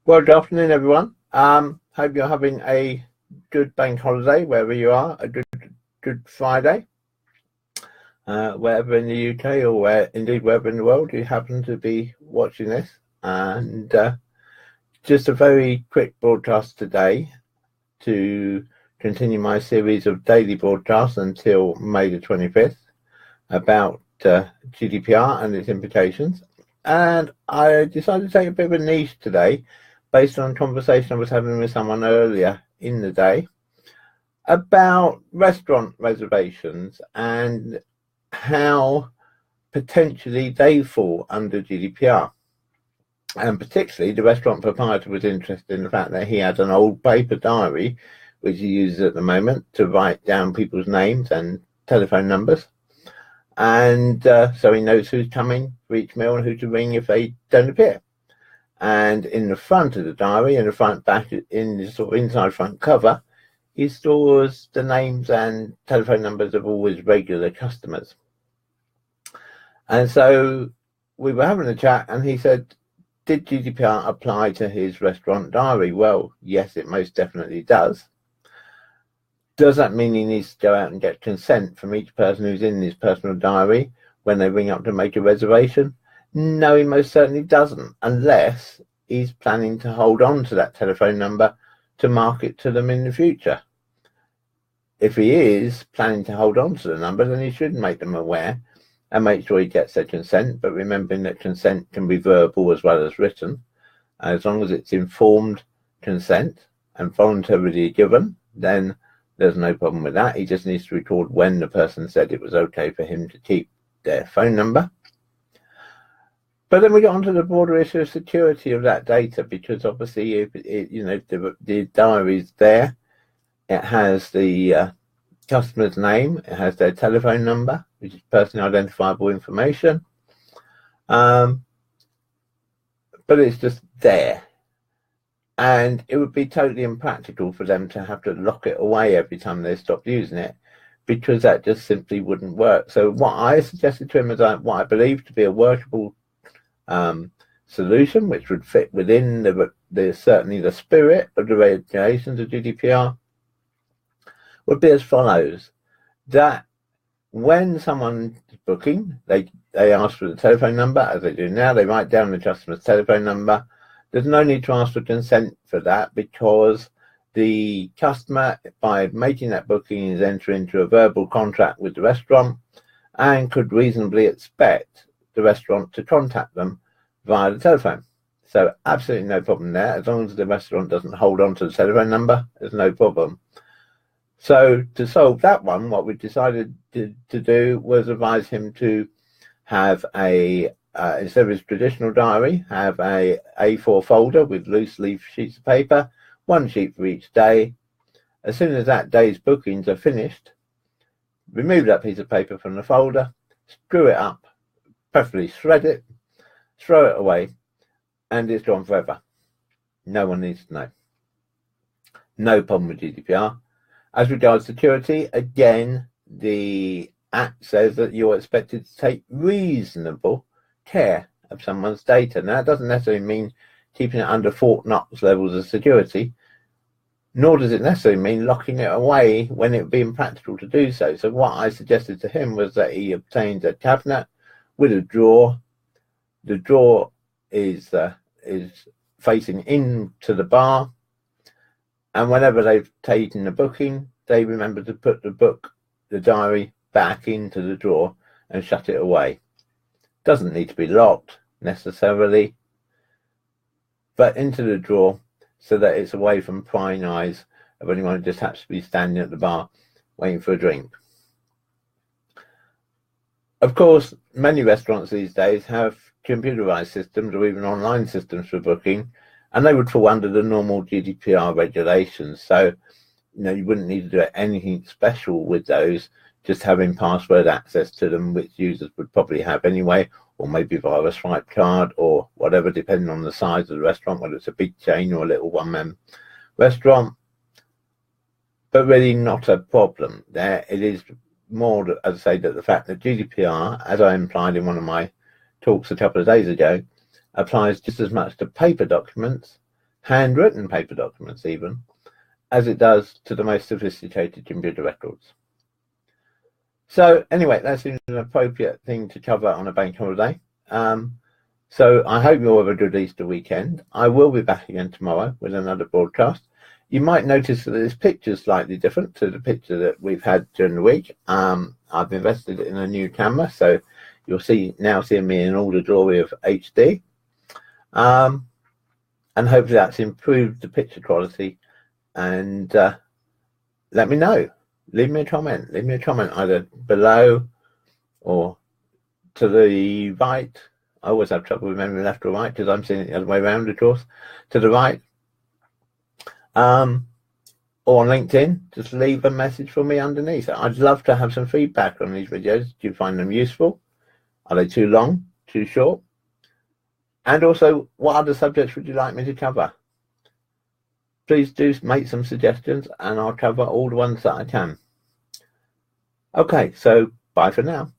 Well, good afternoon, everyone. Hope you're having a good bank holiday wherever you are. A good Friday, wherever in the UK or wherever in the world you happen to be watching this. And just a very quick broadcast today to continue my series of daily broadcasts until May the 25th about GDPR and its implications. And I decided to take a bit of a niche today, based on a conversation I was having with someone earlier in the day about restaurant reservations and how potentially they fall under GDPR. And particularly the restaurant proprietor was interested in the fact that he had an old paper diary, which he uses at the moment to write down people's names and telephone numbers. And so he knows who's coming for each meal and who to ring if they don't appear. And in the front of the diary, in the front back, in the sort of inside front cover, he stores the names and telephone numbers of all his regular customers. And so we were having a chat, and he said, did GDPR apply to his restaurant diary? Well, yes, it most definitely does. Does that mean he needs to go out and get consent from each person who's in his personal diary when they ring up to make a reservation? No, he most certainly doesn't, unless he's planning to hold on to that telephone number to market to them in the future. If he is planning to hold on to the number, then he should make them aware and make sure he gets their consent, but remembering that consent can be verbal as well as written. As long as it's informed consent and voluntarily given, then there's no problem with that. He just needs to record when the person said it was okay for him to keep their phone number. But then we got onto the broader issue of security of that data, because obviously, if the diary's there, it has the customer's name, it has their telephone number, which is personally identifiable information, but it's just there. And it would be totally impractical for them to have to lock it away every time they stop using it, because that just simply wouldn't work. So what I suggested to him is what I believe to be a workable solution, which would fit within certainly the spirit of the regulations of GDPR, would be as follows: that when someone is booking, they ask for the telephone number, as they do now. They write down the customer's telephone number. There's no need to ask for consent for that, because the customer, by making that booking, is entering into a verbal contract with the restaurant and could reasonably expect the restaurant to contact them via the telephone. So absolutely no problem there. As long as the restaurant doesn't hold on to the telephone number, there's no problem. So to solve that one, what we decided to do was advise him to have instead of his traditional diary, have a A4 folder with loose leaf sheets of paper, one sheet for each day. As soon as that day's bookings are finished, remove that piece of paper from the folder, screw it up, preferably shred it, throw it away, and it's gone forever. No one needs to know. No problem with GDPR. As regards security, again, the Act says that you're expected to take reasonable care of someone's data. Now, that doesn't necessarily mean keeping it under Fort Knox levels of security, nor does it necessarily mean locking it away when it would be impractical to do so. So what I suggested to him was that he obtained a cabinet with a drawer. The drawer is facing into the bar, and whenever they've taken the booking, they remember to put the diary back into the drawer and shut it away. Doesn't need to be locked necessarily, but into the drawer so that it's away from prying eyes of anyone who just happens to be standing at the bar waiting for a drink. Of course, many restaurants these days have computerized systems or even online systems for booking, and they would fall under the normal GDPR regulations. So, you wouldn't need to do anything special with those, just having password access to them, which users would probably have anyway, or maybe via a swipe card or whatever, depending on the size of the restaurant, whether it's a big chain or a little one-man restaurant. But really not a problem there. It is more, as I say, that the fact that GDPR, as I implied in one of my talks a couple of days ago, applies just as much to paper documents handwritten paper documents even, as it does to the most sophisticated computer records. So anyway, that seems an appropriate thing to cover on a bank holiday. So I hope you all have a good Easter weekend. I will be back again tomorrow with another broadcast. You might notice that this picture is slightly different to the picture that we've had during the week. I've invested in a new camera, so you'll now see me in all the glory of HD. And hopefully that's improved the picture quality. And let me know. Leave me a comment. Leave me a comment either below or to the right. I always have trouble remembering left or right because I'm seeing it the other way around, of course. To the right. Or on LinkedIn, just leave a message for me underneath. I'd love to have some feedback on these videos. Do you find them useful? Are they too long, too short? And also, what other subjects would you like me to cover? Please do make some suggestions and I'll cover all the ones that I can. Okay, so bye for now.